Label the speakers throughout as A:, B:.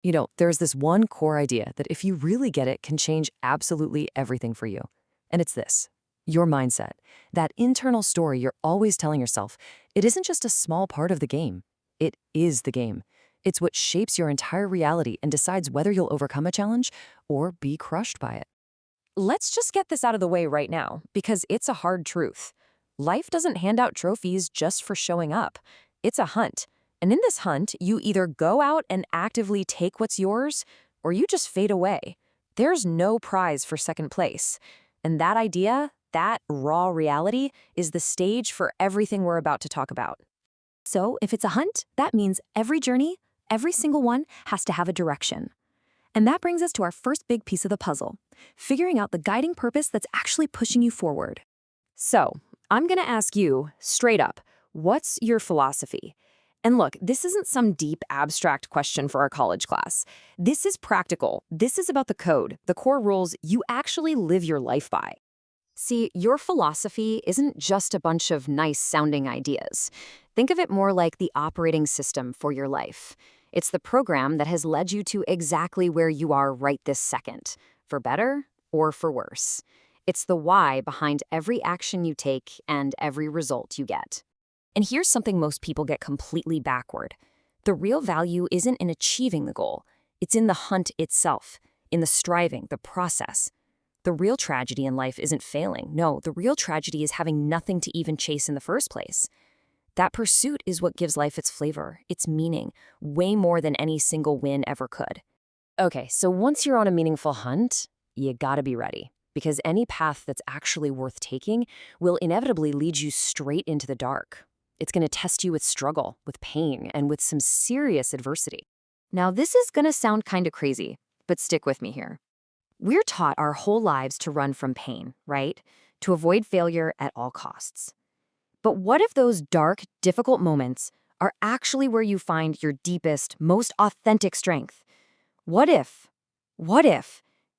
A: There's this one core idea that if you really get it, can change absolutely everything for you. And it's this: your mindset. That internal story you're always telling yourself, it isn't just a small part of the game. It is the game. It's what shapes your entire reality and decides whether you'll overcome a challenge or be crushed by it.
B: Let's just get this out of the way right now, because it's a hard truth. Life doesn't hand out trophies just for showing up. It's a hunt. And in this hunt, you either go out and actively take what's yours, or you just fade away. There's no prize for second place. And that idea, that raw reality, is the stage for everything we're about to talk about.
C: So, if it's a hunt, that means every journey, every single one, has to have a direction. And that brings us to our first big piece of the puzzle: figuring out the guiding purpose that's actually pushing you forward.
B: So, I'm going to ask you, straight up, what's your philosophy? And look, this isn't some deep, abstract question for our college class. This is practical. This is about the code, the core rules you actually live your life by. See, your philosophy isn't just a bunch of nice-sounding ideas. Think of it more like the operating system for your life. It's the program that has led you to exactly where you are right this second, for better or for worse. It's the why behind every action you take and every result you get. And here's something most people get completely backward. The real value isn't in achieving the goal. It's in the hunt itself, in the striving, the process. The real tragedy in life isn't failing. No, the real tragedy is having nothing to even chase in the first place. That pursuit is what gives life its flavor, its meaning, way more than any single win ever could. Okay, so once you're on a meaningful hunt, you gotta be ready. Because any path that's actually worth taking will inevitably lead you straight into the dark. It's gonna test you with struggle, with pain, and with some serious adversity. Now, this is gonna sound kinda crazy, but stick with me here. We're taught our whole lives to run from pain, right? To avoid failure at all costs. But what if those dark, difficult moments are actually where you find your deepest, most authentic strength? What if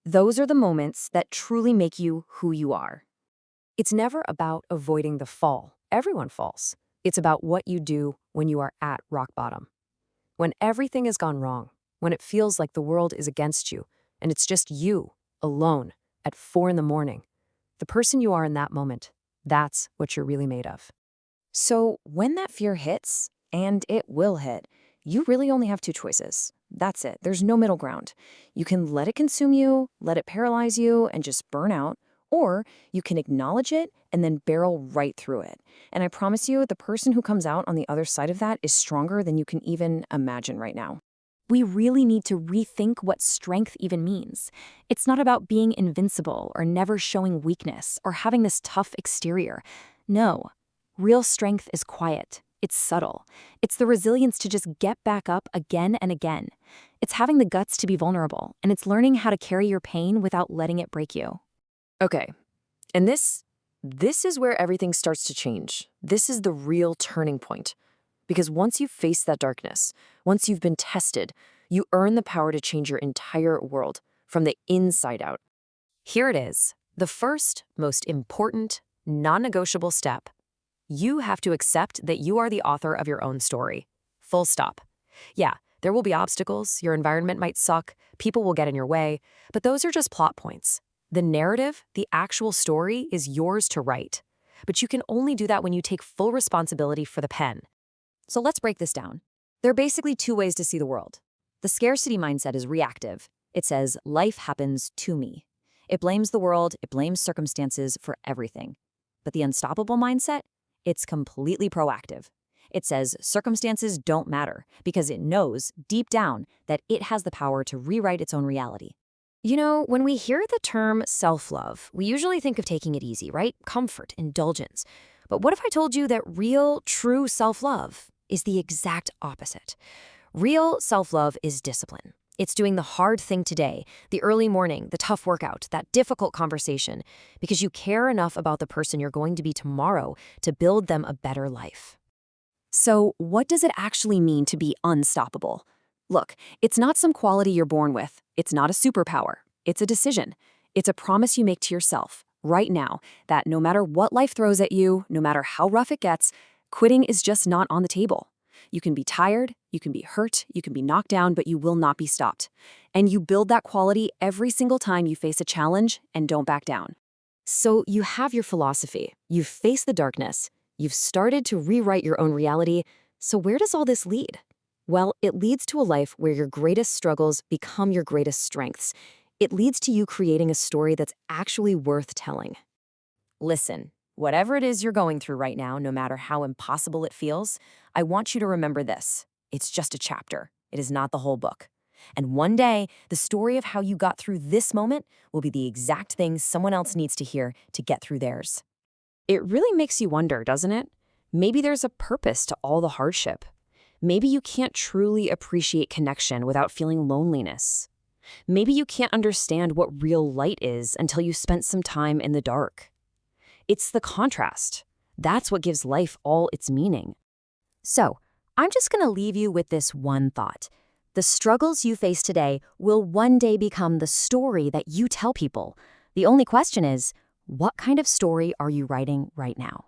B: those are the moments that truly make you who you are? It's never about avoiding the fall. Everyone falls. It's about what you do when you are at rock bottom. When everything has gone wrong, when it feels like the world is against you, and it's just you, alone, at 4 a.m, the person you are in that moment, that's what you're really made of. So when that fear hits, and it will hit, you really only have 2 choices. That's it. There's no middle ground. You can let it consume you, let it paralyze you, and just burn out, or you can acknowledge it and then barrel right through it. And I promise you, the person who comes out on the other side of that is stronger than you can even imagine right now.
C: We really need to rethink what strength even means. It's not about being invincible or never showing weakness or having this tough exterior. No, real strength is quiet. It's subtle. It's the resilience to just get back up again and again. It's having the guts to be vulnerable, and it's learning how to carry your pain without letting it break you.
A: Okay, and this is where everything starts to change. This is the real turning point. Because once you've faced that darkness, once you've been tested, you earn the power to change your entire world from the inside out. Here it is, the first, most important, non-negotiable step. You have to accept that you are the author of your own story. Full stop. Yeah, there will be obstacles, your environment might suck, people will get in your way, but those are just plot points. The narrative, the actual story, is yours to write. But you can only do that when you take full responsibility for the pen. So let's break this down. There are basically 2 ways to see the world. The scarcity mindset is reactive. It says, life happens to me. It blames the world, it blames circumstances for everything. But the unstoppable mindset, it's completely proactive. It says circumstances don't matter because it knows deep down that it has the power to rewrite its own reality. When we hear the term self-love, we usually think of taking it easy, right? Comfort, indulgence. But what if I told you that real, true self-love is the exact opposite? Real self-love is discipline. It's doing the hard thing today, the early morning, the tough workout, that difficult conversation, because you care enough about the person you're going to be tomorrow to build them a better life. So, what does it actually mean to be unstoppable? Look, it's not some quality you're born with. It's not a superpower. It's a decision. It's a promise you make to yourself right now that no matter what life throws at you, no matter how rough it gets, quitting is just not on the table. You can be tired,
B: you can be hurt, you can be knocked down, but you will not be stopped. And you build that quality every single time you face a challenge and don't back down. So you have your philosophy, you've faced the darkness, you've started to rewrite your own reality. So where does all this lead? Well, it leads to a life where your greatest struggles become your greatest strengths. It leads to you creating a story that's actually worth telling. Listen, whatever it is you're going through right now, no matter how impossible it feels, I want you to remember this. It's just a chapter. It is not the whole book. And one day, the story of how you got through this moment will be the exact thing someone else needs to hear to get through theirs. It really makes you wonder, doesn't it? Maybe there's a purpose to all the hardship. Maybe you can't truly appreciate connection without feeling loneliness. Maybe you can't understand what real light is until you spent some time in the dark. It's the contrast. That's what gives life all its meaning. So, I'm just going to leave you with this one thought. The struggles you face today will one day become the story that you tell people. The only question is, what kind of story are you writing right now?